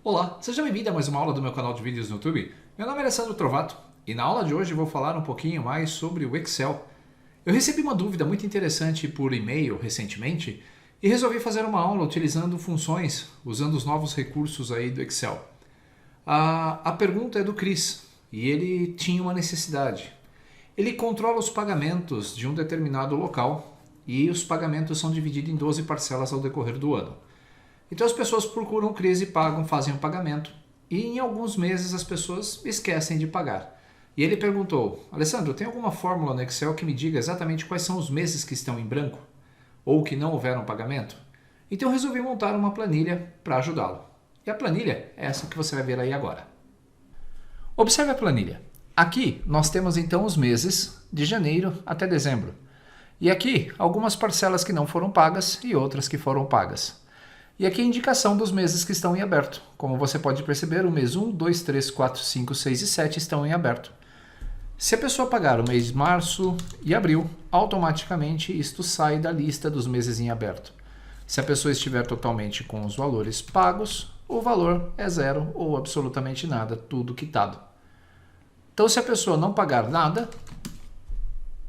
Olá, seja bem-vindo a mais uma aula do meu canal de vídeos no YouTube. Meu nome é Alessandro Trovato e na aula de hoje eu vou falar um pouquinho mais sobre o Excel. Eu recebi uma dúvida muito interessante por e-mail recentemente e resolvi fazer uma aula utilizando funções, usando os novos recursos aí do Excel. A pergunta é do Cris e ele tinha uma necessidade. Ele controla os pagamentos de um determinado local e os pagamentos são divididos em 12 parcelas ao decorrer do ano. Então as pessoas procuram o Cris e pagam, fazem o pagamento e em alguns meses as pessoas esquecem de pagar. E ele perguntou: Alessandro, tem alguma fórmula no Excel que me diga exatamente quais são os meses que estão em branco ou que não houveram pagamento? Então eu resolvi montar uma planilha para ajudá-lo. E a planilha é essa que você vai ver aí agora. Observe a planilha. Aqui nós temos então os meses de janeiro até dezembro. E aqui algumas parcelas que não foram pagas e outras que foram pagas. E aqui a indicação dos meses que estão em aberto. Como você pode perceber, o mês 1, 2, 3, 4, 5, 6 e 7 estão em aberto. Se a pessoa pagar o mês de março e abril, automaticamente isto sai da lista dos meses em aberto. Se a pessoa estiver totalmente com os valores pagos, o valor é zero ou absolutamente nada, tudo quitado. Então, se a pessoa não pagar nada,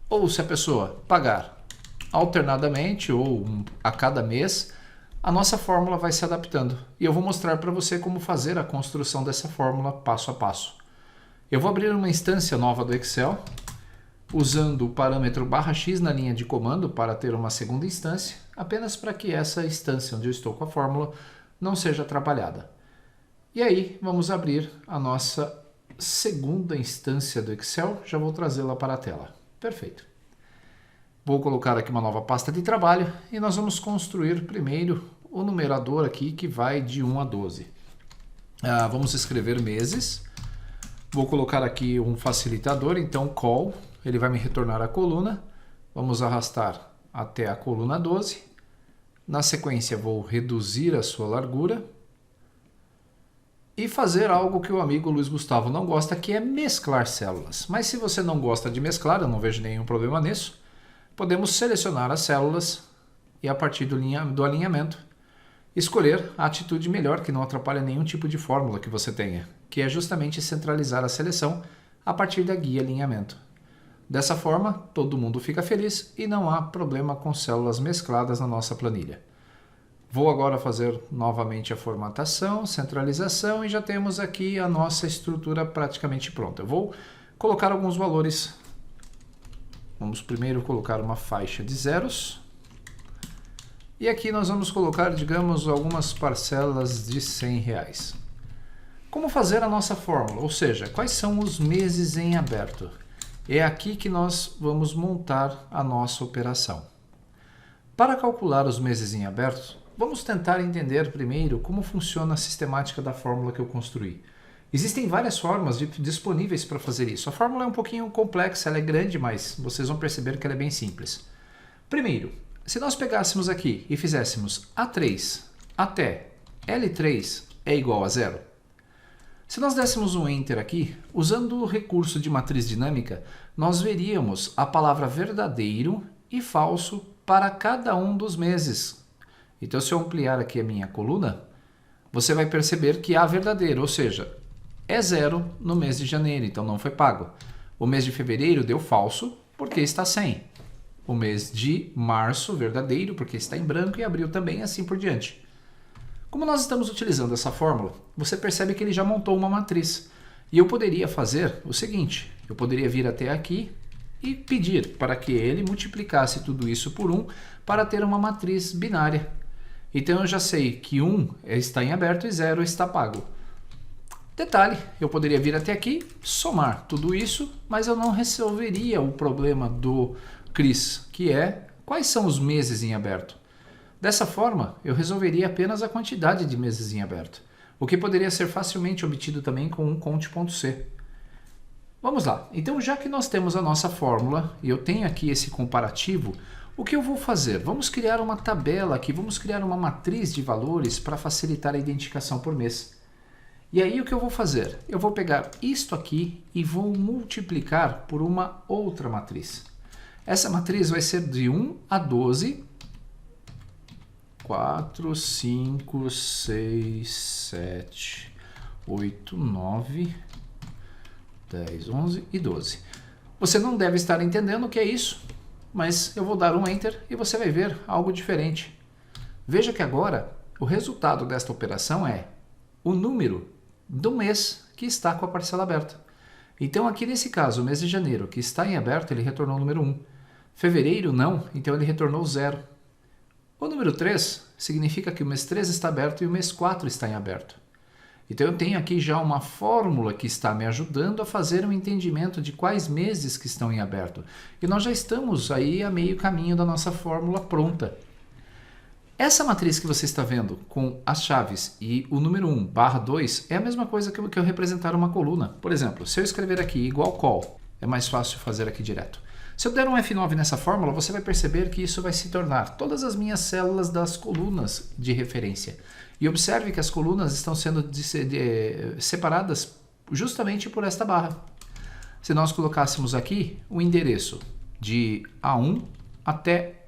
ou se a pessoa pagar alternadamente ou a cada mês, a nossa fórmula vai se adaptando. E eu vou mostrar para você como fazer a construção dessa fórmula passo a passo. Eu vou abrir uma instância nova do Excel, usando o parâmetro /x na linha de comando para ter uma segunda instância, apenas para que essa instância onde eu estou com a fórmula não seja atrapalhada. E aí vamos abrir a nossa segunda instância do Excel, já vou trazê-la para a tela. Perfeito. Vou colocar aqui uma nova pasta de trabalho e nós vamos construir primeiro o numerador aqui que vai de 1 a 12. Vamos escrever meses. Vou colocar aqui um facilitador, então call, ele vai me retornar a coluna. Vamos arrastar até a coluna 12. Na sequência vou reduzir a sua largura e fazer algo que o amigo Luiz Gustavo não gosta, que é mesclar células. Mas se você não gosta de mesclar, eu não vejo nenhum problema nisso. Podemos selecionar as células e a partir do alinhamento escolher a atitude melhor que não atrapalha nenhum tipo de fórmula que você tenha, que é justamente centralizar a seleção a partir da guia alinhamento. Dessa forma, todo mundo fica feliz e não há problema com células mescladas na nossa planilha. Vou agora fazer novamente a formatação, centralização e já temos aqui a nossa estrutura praticamente pronta. Eu vou colocar alguns valores. Vamos primeiro colocar uma faixa de zeros. E aqui nós vamos colocar, digamos, algumas parcelas de R$100. Como fazer a nossa fórmula? Ou seja, quais são os meses em aberto? É aqui que nós vamos montar a nossa operação. Para calcular os meses em aberto, vamos tentar entender primeiro como funciona a sistemática da fórmula que eu construí. Existem várias formas disponíveis para fazer isso. A fórmula é um pouquinho complexa, ela é grande, mas vocês vão perceber que ela é bem simples. Primeiro, se nós pegássemos aqui e fizéssemos A3 até L3 é igual a zero. Se nós dessemos um Enter aqui, usando o recurso de matriz dinâmica, nós veríamos a palavra verdadeiro e falso para cada um dos meses. Então, se eu ampliar aqui a minha coluna, você vai perceber que há verdadeiro, ou seja, é zero no mês de janeiro, então não foi pago. O mês de fevereiro deu falso, porque está 100. O mês de março, verdadeiro, porque está em branco, e abril também, assim por diante. Como nós estamos utilizando essa fórmula, você percebe que ele já montou uma matriz. E eu poderia fazer o seguinte, eu poderia vir até aqui e pedir para que ele multiplicasse tudo isso por 1 para ter uma matriz binária. Então eu já sei que 1 está em aberto e 0 está pago. Detalhe, eu poderia vir até aqui, somar tudo isso, mas eu não resolveria o problema do Cris, que é quais são os meses em aberto. Dessa forma, eu resolveria apenas a quantidade de meses em aberto, o que poderia ser facilmente obtido também com um conte.c. Vamos lá, então já que nós temos a nossa fórmula e eu tenho aqui esse comparativo, o que eu vou fazer? Vamos criar uma tabela aqui, vamos criar uma matriz de valores para facilitar a identificação por mês. E aí o que eu vou fazer? Eu vou pegar isto aqui e vou multiplicar por uma outra matriz. Essa matriz vai ser de 1 a 12 4, 5, 6, 7, 8, 9, 10, 11 e 12. Você não deve estar entendendo o que é isso, mas eu vou dar um Enter e você vai ver algo diferente. Veja que agora o resultado desta operação é o número do mês que está com a parcela aberta. Então aqui nesse caso, o mês de janeiro, que está em aberto, ele retornou o número 1. Fevereiro não, então ele retornou 0. O número 3 significa que o mês 3 está aberto e o mês 4 está em aberto. Então eu tenho aqui já uma fórmula que está me ajudando a fazer um entendimento de quais meses que estão em aberto. E nós já estamos aí a meio caminho da nossa fórmula pronta. Essa matriz que você está vendo com as chaves e o número 1 barra 2 é a mesma coisa que eu representar uma coluna. Por exemplo, se eu escrever aqui igual col, é mais fácil fazer aqui direto. Se eu der um F9 nessa fórmula, você vai perceber que isso vai se tornar todas as minhas células das colunas de referência. E observe que as colunas estão sendo separadas justamente por esta barra. Se nós colocássemos aqui o endereço de A1 até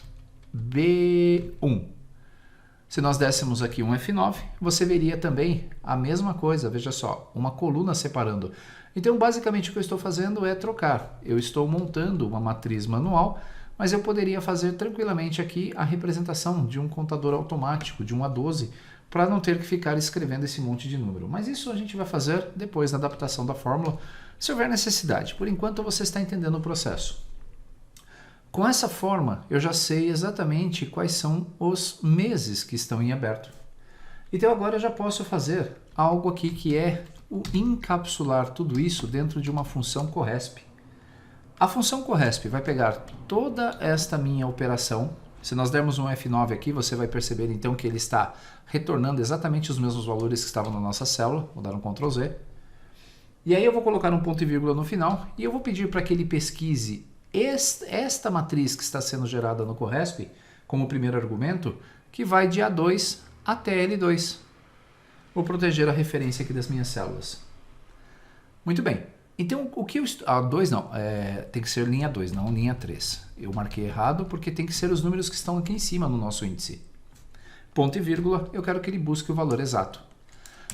B1, se nós dessemos aqui um F9, você veria também a mesma coisa, veja só, uma coluna separando. Então, basicamente, o que eu estou fazendo é trocar. Eu estou montando uma matriz manual, mas eu poderia fazer tranquilamente aqui a representação de um contador automático, de um A12, para não ter que ficar escrevendo esse monte de número. Mas isso a gente vai fazer depois na adaptação da fórmula, se houver necessidade. Por enquanto, você está entendendo o processo. Com essa forma, eu já sei exatamente quais são os meses que estão em aberto. Então agora eu já posso fazer algo aqui que é o encapsular tudo isso dentro de uma função corresp. A função corresp vai pegar toda esta minha operação. Se nós dermos um F9 aqui, você vai perceber então que ele está retornando exatamente os mesmos valores que estavam na nossa célula. Vou dar um Ctrl Z. E aí eu vou colocar um ponto e vírgula no final e eu vou pedir para que ele pesquise esta matriz que está sendo gerada no corresp, como primeiro argumento, que vai de A2 até L2. Vou proteger a referência aqui das minhas células. Muito bem. Então, o que eu... A2 não, tem que ser linha 2, não linha 3. Eu marquei errado porque tem que ser os números que estão aqui em cima no nosso índice. Ponto e vírgula, eu quero que ele busque o valor exato.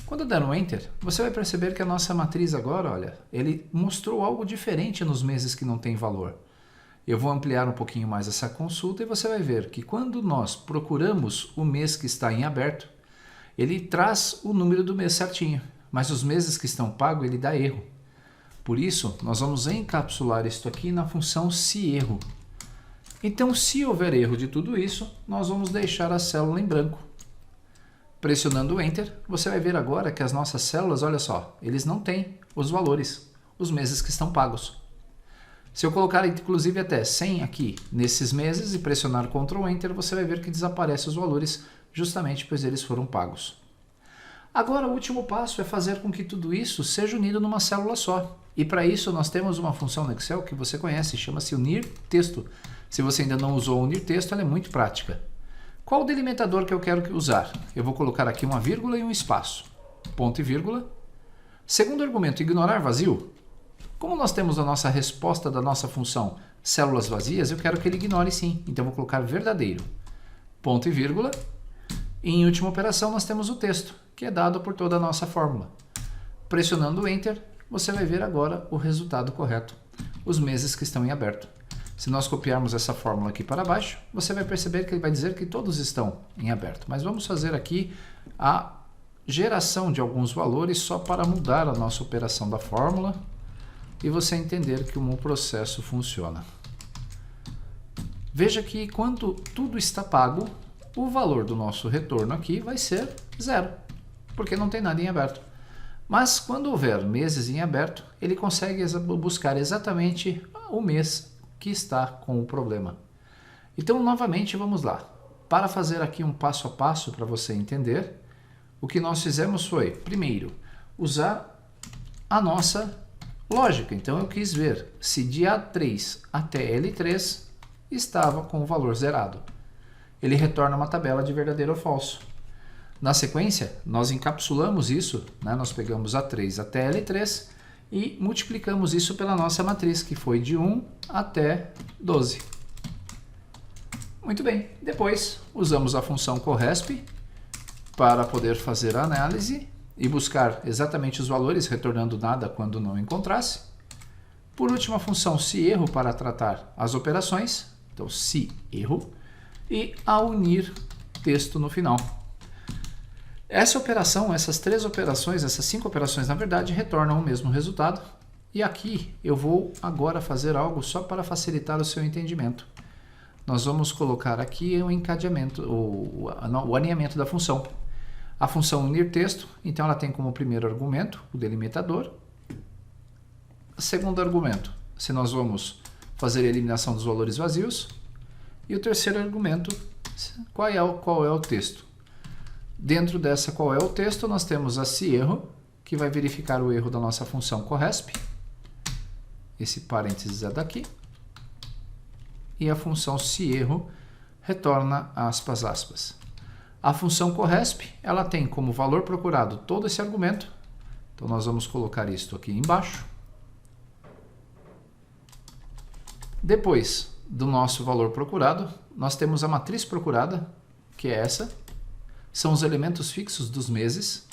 Quando eu der um Enter, você vai perceber que a nossa matriz agora, olha, ele mostrou algo diferente nos meses que não tem valor. Eu vou ampliar um pouquinho mais essa consulta e você vai ver que quando nós procuramos o mês que está em aberto, ele traz o número do mês certinho, mas os meses que estão pagos ele dá erro. Por isso, nós vamos encapsular isto aqui na função se erro. Então, se houver erro de tudo isso, nós vamos deixar a célula em branco. Pressionando o Enter, você vai ver agora que as nossas células, olha só, eles não têm os valores, os meses que estão pagos. Se eu colocar inclusive até 100 aqui nesses meses e pressionar Ctrl Enter, você vai ver que desaparecem os valores justamente pois eles foram pagos. Agora o último passo é fazer com que tudo isso seja unido numa célula só. E para isso nós temos uma função no Excel que você conhece, chama-se unir texto. Se você ainda não usou unir texto, ela é muito prática. Qual o delimitador que eu quero usar? Eu vou colocar aqui uma vírgula e um espaço. Ponto e vírgula. Segundo argumento, ignorar vazio. Como nós temos a nossa resposta da nossa função células vazias, eu quero que ele ignore sim. Então eu vou colocar verdadeiro. Ponto e vírgula. E em última operação nós temos o texto, que é dado por toda a nossa fórmula. Pressionando o Enter, você vai ver agora o resultado correto. Os meses que estão em aberto. Se nós copiarmos essa fórmula aqui para baixo, você vai perceber que ele vai dizer que todos estão em aberto. Mas vamos fazer aqui a geração de alguns valores só para mudar a nossa operação da fórmula e você entender como o processo funciona. Veja que quando tudo está pago, o valor do nosso retorno aqui vai ser 0, porque não tem nada em aberto. Mas quando houver meses em aberto, ele consegue buscar exatamente o mês que está com o problema. Então, novamente, vamos lá. Para fazer aqui um passo a passo para você entender, o que nós fizemos foi, primeiro, usar a nossa lógica. Então, eu quis ver se de A3 até L3 estava com o valor zerado. Ele retorna uma tabela de verdadeiro ou falso. Na sequência, nós encapsulamos isso, né? Nós pegamos A3 até L3 e multiplicamos isso pela nossa matriz, que foi de 1 até 12. Muito bem, depois usamos a função corresp para poder fazer a análise e buscar exatamente os valores, retornando nada quando não encontrasse. Por último, a função seErro para tratar as operações, então seErro, e a unir texto no final. Essa operação, essas 3 operações, essas 5 operações, na verdade, retornam o mesmo resultado. E aqui eu vou agora fazer algo só para facilitar o seu entendimento. Nós vamos colocar aqui o encadeamento, o alinhamento da função. A função unir texto, então ela tem como primeiro argumento o delimitador. Segundo argumento, se nós vamos fazer a eliminação dos valores vazios. E o terceiro argumento, qual é o texto. Dentro dessa qual é o texto, nós temos a seErro, que vai verificar o erro da nossa função corresp. Esse parênteses é daqui. E a função seErro retorna aspas, aspas. A função corresp, ela tem como valor procurado todo esse argumento. Então, nós vamos colocar isto aqui embaixo. Depois do nosso valor procurado, nós temos a matriz procurada, que é essa. São os elementos fixos dos meses.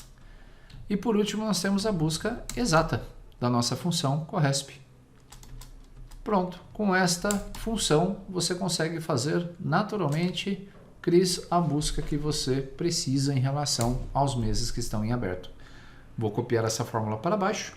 E por último, nós temos a busca exata da nossa função corresp. Pronto, com esta função você consegue fazer naturalmente, Cris, a busca que você precisa em relação aos meses que estão em aberto. Vou copiar essa fórmula para baixo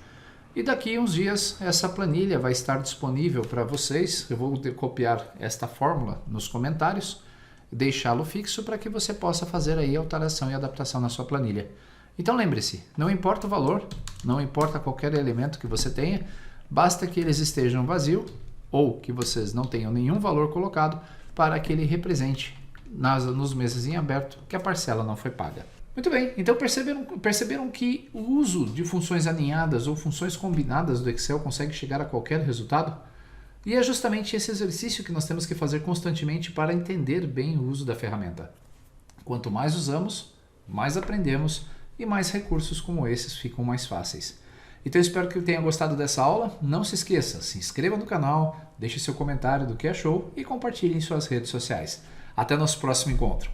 e daqui a uns dias essa planilha vai estar disponível para vocês. Eu vou copiar esta fórmula nos comentários e deixá-lo fixo para que você possa fazer aí alteração e adaptação na sua planilha. Então lembre-se, não importa o valor, não importa qualquer elemento que você tenha, basta que eles estejam vazios ou que vocês não tenham nenhum valor colocado para que ele represente nos meses em aberto que a parcela não foi paga. Muito bem, então perceberam que o uso de funções alinhadas ou funções combinadas do Excel consegue chegar a qualquer resultado? E é justamente esse exercício que nós temos que fazer constantemente para entender bem o uso da ferramenta. Quanto mais usamos, mais aprendemos e mais recursos como esses ficam mais fáceis. Então eu espero que tenha gostado dessa aula. Não se esqueça, se inscreva no canal, deixe seu comentário do que achou e compartilhe em suas redes sociais. Até nosso próximo encontro.